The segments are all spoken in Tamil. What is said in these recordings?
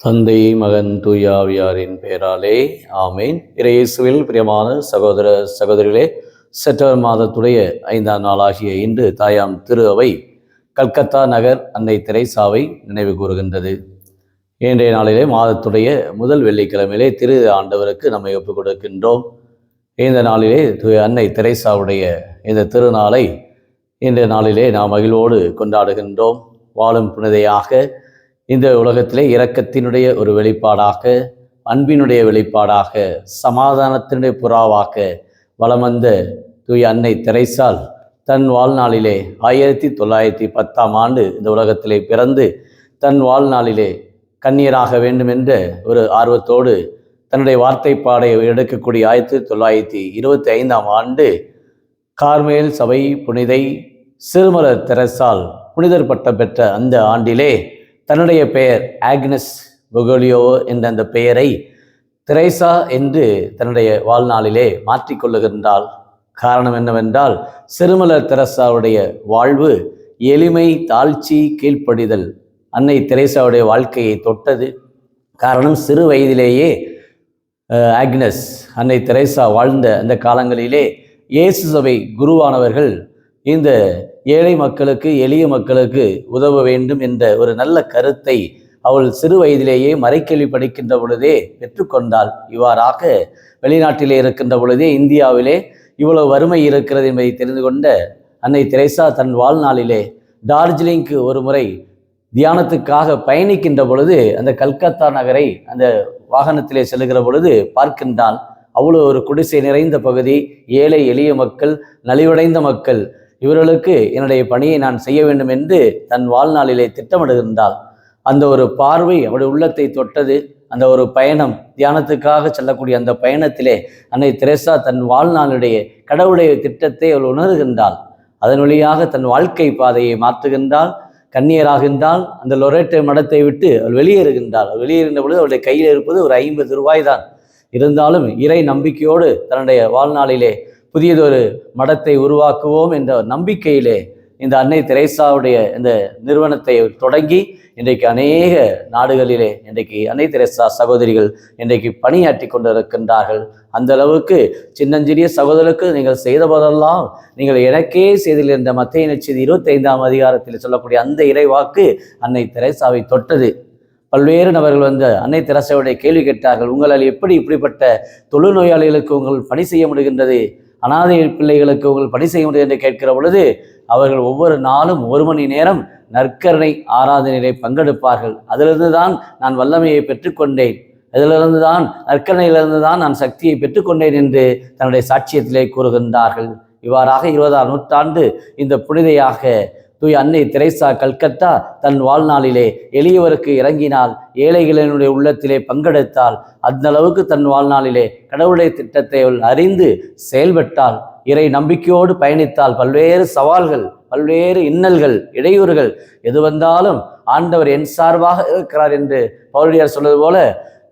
தந்தை மகன் தூயாவியாரின் பெயராலே ஆமேன். இயேசுவில் பிரியமான சகோதர சகோதரிகளே, செப்டம்பர் மாதத்துடைய 5ஆம் நாளாகிய இன்று தாயாம் திரு அவை கல்கத்தா நகர் அன்னை தெரேசாவை நினைவு கூறுகின்றது. இன்றைய நாளிலே மாதத்துடைய முதல் வெள்ளிக்கிழமையிலே திரு ஆண்டவருக்கு நம்மை ஒப்புக் கொடுக்கின்றோம். இந்த நாளிலே அன்னை தெரேசாவுடைய இந்த திருநாளை இன்றைய நாளிலே நாம் மகிழ்வோடு கொண்டாடுகின்றோம். வாழும் புனிதையாக இந்த உலகத்திலே இரக்கத்தினுடைய ஒரு வெளிப்பாடாக, அன்பினுடைய வெளிப்பாடாக, சமாதானத்தினுடைய புறாவாக வலம் வந்த தூய அன்னை தெரேசாள் தன் வாழ்நாளிலே 1910ஆம் ஆண்டு இந்த உலகத்திலே பிறந்து தன் வாழ்நாளிலே கன்னியராக வேண்டும் என்ற ஒரு ஆர்வத்தோடு தன்னுடைய வார்த்தைப்பாடை எடுக்கக்கூடிய 1925ஆம் ஆண்டு கார்மேல் சபை புனிதை சிறுமலர் தெரேசாள் புனிதர் பட்டம் பெற்ற அந்த ஆண்டிலே தன்னுடைய பெயர் ஆக்னஸ் பொகோலியோ என்ற அந்த பெயரை தெரேசா என்று தன்னுடைய வாழ்நாளிலே மாற்றிக்கொள்ளுகின்றாள். காரணம் என்னவென்றால், சிறுமலர் தெரேசாவுடைய வாழ்வு எளிமை, தாழ்ச்சி, கீழ்ப்படிதல் அன்னை தெரேசாவுடைய வாழ்க்கையை தொட்டது. காரணம், சிறு வயதிலேயே ஆக்னஸ் அன்னை தெரேசா வாழ்ந்த அந்த காலங்களிலே இயேசு சபை குருவானவர்கள் இந்த ஏழை மக்களுக்கு, எளிய மக்களுக்கு உதவ வேண்டும் என்ற ஒரு நல்ல கருத்தை அவள் சிறு வயதிலேயே மறைக்கல்வி படிக்கின்ற பொழுதே பெற்றுக்கொண்டாள். இவ்வாறாக வெளிநாட்டிலே இருக்கின்ற பொழுதே இந்தியாவிலே இவ்வளவு வறுமை இருக்கிறது என்பதை தெரிந்து கொண்ட அன்னை தெரேசா தன் வாழ்நாளிலே டார்ஜிலிங்க்கு ஒரு முறை தியானத்துக்காக பயணிக்கின்ற பொழுது அந்த கல்கத்தா நகரை அந்த வாகனத்திலே செல்லுகிற பொழுது பார்க்கின்றான். அவ்வளோ ஒரு குடிசை நிறைந்த பகுதி, ஏழை எளிய மக்கள், நலிவடைந்த மக்கள், இவர்களுக்கு என்னுடைய பணியை நான் செய்ய வேண்டும் என்று தன் வாழ்நாளிலே திட்டமிடுகின்றாள். அந்த ஒரு பார்வை அவருடைய உள்ளத்தை தொட்டது. அந்த ஒரு பயணம், தியானத்துக்காக செல்லக்கூடிய அந்த பயணத்திலே அன்னை தெரேசா தன் வாழ்நாளுடைய கடவுளுடைய திட்டத்தை அவள் உணர்கின்றாள். அதன் வழியாக தன் வாழ்க்கை பாதையை மாற்றுகின்றாள், கன்னியராகின்றாள். அந்த லொரேட்டோ மடத்தை விட்டு அவள் வெளியேறுகின்றாள். வெளியேறுகின்ற பொழுது அவளுடைய கையில் இருப்பது ஒரு 50 ரூபாய் தான். இருந்தாலும் இறை நம்பிக்கையோடு தன்னுடைய வாழ்நாளிலே புதியதொரு மடத்தை உருவாக்குவோம் என்ற நம்பிக்கையிலே இந்த அன்னை தெரேசாவுடைய இந்த நிறுவனத்தை தொடங்கி இன்றைக்கு அநேக நாடுகளிலே இன்றைக்கு அன்னை தெரேசா சகோதரிகள் இன்றைக்கு பணியாற்றி கொண்டிருக்கின்றார்கள். அந்த அளவுக்கு சின்னஞ்சிறிய சகோதரருக்கு நீங்கள் செய்த போதெல்லாம் நீங்கள் எனக்கே செய்தீர்கள் என்ற மத்தேயு நற்செய்தி 25ஆம் அதிகாரத்தில் சொல்லக்கூடிய அந்த இறைவாக்கு அன்னை தெரேசாவை தொட்டது. பல்வேறு நபர்கள் வந்து அன்னை தெரேசாவுடைய கேள்வி கேட்டார்கள், உங்களால் எப்படி இப்படிப்பட்ட தொழுநோயாளிகளுக்கு உங்கள் பணி செய்ய முடிகின்றது, அனாதை பிள்ளைகளுக்கு உங்கள் பணி செய்ய முடியும் என்று கேட்கிற பொழுது அவர்கள் ஒவ்வொரு நாளும் 1 மணி நேரம் நற்கருணை ஆராதனையிலே பங்கெடுப்பார்கள். அதிலிருந்து தான் நான் வல்லமையை பெற்றுக்கொண்டேன், இதிலிருந்து தான் நற்கருணையிலிருந்து தான் நான் சக்தியை பெற்றுக்கொண்டேன் என்று தன்னுடைய சாட்சியத்திலே கூறுகின்றார்கள். இவ்வாறாக 20ஆம் நூற்றாண்டு இந்த புனிதையாக தூய அன்னை தெரேசா கல்கத்தா தன் வாழ்நாளிலே எளியவருக்கு இறங்கினாள், ஏழைகளினுடைய உள்ளத்திலே பங்கெடுத்தாள். அந்த அளவுக்கு தன் வாழ்நாளிலே கடவுளுடைய திட்டத்தை அவள் அறிந்து செயல்பட்டாள். இறை நம்பிக்கையோடு பயணித்தாள். பல்வேறு சவால்கள், பல்வேறு இன்னல்கள், இடையூறுகள் எது வந்தாலும் ஆண்டவர் என் சார்பாக இருக்கிறார் என்று பவுலடியார் சொல்வது போல,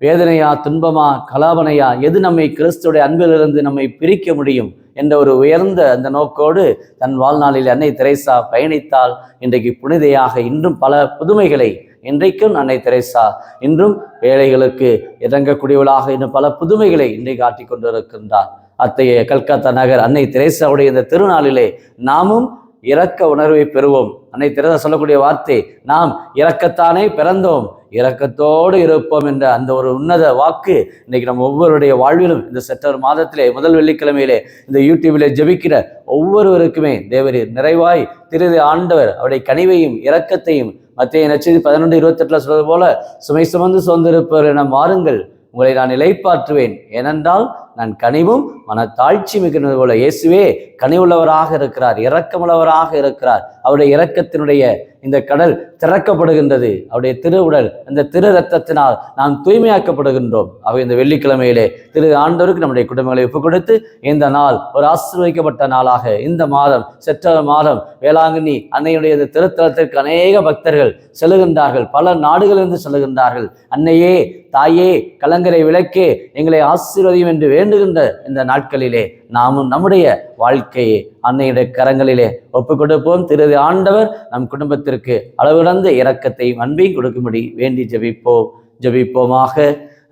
வேதனையா, துன்பமா, கலாபனையா, எது நம்மை கிறிஸ்துடைய அன்பிலிருந்து நம்மை பிரிக்க முடியும் என்ற ஒரு உயர்ந்த அந்த நோக்கோடு தன் வாழ்நாளில் அன்னை தெரேசா பயணித்தால் இன்றைக்கு புனிதையாக இன்றும் பல புதுமைகளை, இன்றைக்கும் அன்னை தெரேசா இன்றும் ஏழைகளுக்கு இறங்கக்கூடியவளாக இன்னும் பல புதுமைகளை இன்றைக்கு காட்டிக் கொண்டிருக்கின்றார். அத்தகைய கல்கத்தா நகர் அன்னை தெரேசாவுடைய இந்த திருநாளிலே நாமும் இரக்க உணர்வை பெறுவோம். அன்னை தெரேசா சொல்லக்கூடிய வார்த்தை, நாம் இரக்கத்தானே பிறந்தோம், இரக்கத்தோடு இருப்போம் என்ற அந்த ஒரு உன்னத வாக்கு இன்றைக்கு நம்ம ஒவ்வொருடைய வாழ்விலும் இந்த செப்டம்பர் மாதத்திலே முதல் வெள்ளிக்கிழமையிலே இந்த யூடியூபிலே ஜெபிக்கிற ஒவ்வொருவருக்குமே தேவரீர் நிறைவாய் திரு ஆண்டவர் அவருடைய கனிவையும் இரக்கத்தையும் மத்தேயு நற்செய்தி 11:28 சொல்வது போல, சுமை சுமந்து சோர்ந்திருப்பவர் என மாறுங்கள், உங்களை நான் இளைப்பாற்றுவேன், ஏனென்றால் நான் கனிவும் மனத்தாழ்ச்சி மிகுந்தது போல. இயேசுவே கனிவுள்ளவராக இருக்கிறார், இரக்கமுள்ளவராக இருக்கிறார். அவருடைய இரக்கத்தினுடைய இந்த கடல் திறக்கப்படுகின்றது. அவருடைய திருவுடல், இந்த திரு ரத்தத்தினால் நாம் தூய்மையாக்கப்படுகின்றோம். அவை இந்த வெள்ளிக்கிழமையிலே திரு ஆண்டவருக்கு நம்முடைய குடும்பங்களை ஒப்புக் கொடுத்து இந்த நாள் ஒரு ஆசீர்வதிக்கப்பட்ட நாளாக இந்த மாதம் செப்டம்பர் மாதம் வேளாங்கண்ணி அன்னையுடைய திருத்தலத்திற்கு அநேக பக்தர்கள் செல்லுகின்றார்கள், பல நாடுகளிலிருந்து செல்லுகின்றார்கள். அன்னையே, தாயே, கலங்கரை விளக்கே, எங்களை ஆசீர்வதியும் என்று வேண்டுகின்ற இந்த நாட்களிலே நாமும் நம்முடைய வாழ்க்கையை அன்னையுடைய கரங்களிலே ஒப்புக் கொடுப்போம். திரு ஆண்டவர் நம் குடும்பத்திற்கு அளவிறந்த இரக்கத்தையும் அன்பையும் கொடுக்கும்படி வேண்டி ஜெபிப்போம். ஜெபிப்போமாக.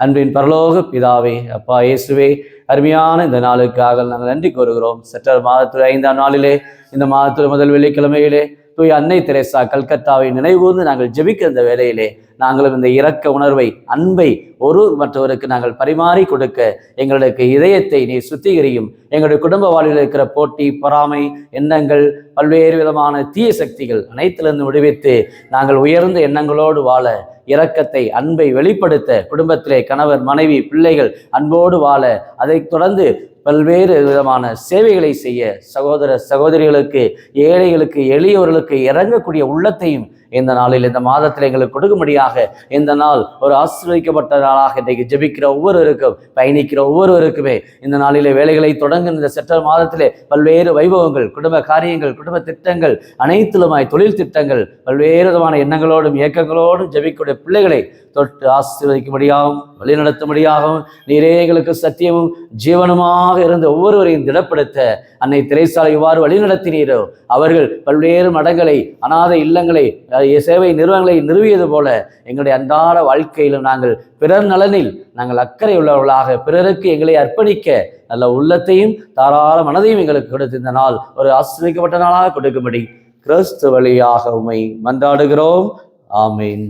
அன்பின் பரலோக பிதாவே, அப்பா இயேசுவே, அருமையான இந்த நாளுக்காக நாங்கள் நன்றி கூறுகிறோம். செப்டம்பர் மாதத்தில் 5ஆம் நாளிலே, இந்த மாதத்தில் முதல் வெள்ளிக்கிழமையிலே தூய அன்னை தெரேசா கல்கத்தாவை நினைவுகூர்ந்து நாங்கள் ஜெபிக்கிற இந்த வேளையிலே நாங்களும் இந்த இரக்க உணர்வை, அன்பை ஒரு மற்றவருக்கு நாங்கள் பரிமாறி கொடுக்க எங்களுடைய இதயத்தை நீ சுத்திகரியும். எங்களுடைய குடும்ப வாழ்வில் இருக்கிற போட்டி, பொறாமை எண்ணங்கள், பல்வேறு விதமான தீய சக்திகள் அனைத்திலிருந்து விடுவித்து நாங்கள் உயர்ந்த எண்ணங்களோடு வாழ, இரக்கத்தை, அன்பை வெளிப்படுத்த, குடும்பத்திலே கணவர், மனைவி, பிள்ளைகள் அன்போடு வாழ, அதைத் தொடர்ந்து பல்வேறு விதமான சேவைகளை செய்ய, சகோதர சகோதரிகளுக்கு, ஏழைகளுக்கு, எளியவர்களுக்கு இறங்கக்கூடிய உள்ளத்தையும் இந்த நாளில், இந்த மாதத்தில் எங்களுக்கு கொடுக்கும்படியாக இந்த நாள் ஒரு ஆசீர்வதிக்கப்பட்ட நாளாக இன்றைக்கு ஜெபிக்கிற ஒவ்வொருவருக்கும், பயணிக்கிற ஒவ்வொருவருக்குமே இந்த நாளிலே வேலைகளை தொடங்கும் இந்த செப்டம்பர் மாதத்திலே பல்வேறு வைபவங்கள், குடும்ப காரியங்கள், குடும்ப திட்டங்கள் அனைத்திலுமாய் தொழில் திட்டங்கள், பல்வேறு விதமான எண்ணங்களோடும் இயக்கங்களோடும் ஜெபிக்கக்கூடிய பிள்ளைகளை தொட்டு ஆசீர்வதிக்கும்படியாகவும் வழிநடத்தும்படியாகவும் நீரே எங்களுக்கு சத்தியமும் ஜீவனுமாக இருந்த ஒவ்வொருவரையும் திடப்படுத்த அன்னை தெரேசாவை இவ்வாறு வழிநடத்தினீரோ, அவர்கள் பல்வேறு மடங்களை, அநாத இல்லங்களை, சேவை நிறுவனங்களை நிறுவியது போல எங்களுடைய அன்றாட வாழ்க்கையிலும் நாங்கள் பிறர் நலனில் நாங்கள் அக்கறை உள்ளவர்களாக பிறருக்கு எங்களை அர்ப்பணிக்க நல்ல உள்ளத்தையும் தாராள மனதையும் எங்களுக்கு கொடுத்து இந்த நாள் ஒரு ஆசீர்வதிக்கப்பட்ட நாளாக கொடுக்கும்படி கிறிஸ்து வழியாக உம்மை மன்றாடுகிறோம். ஆமீன்.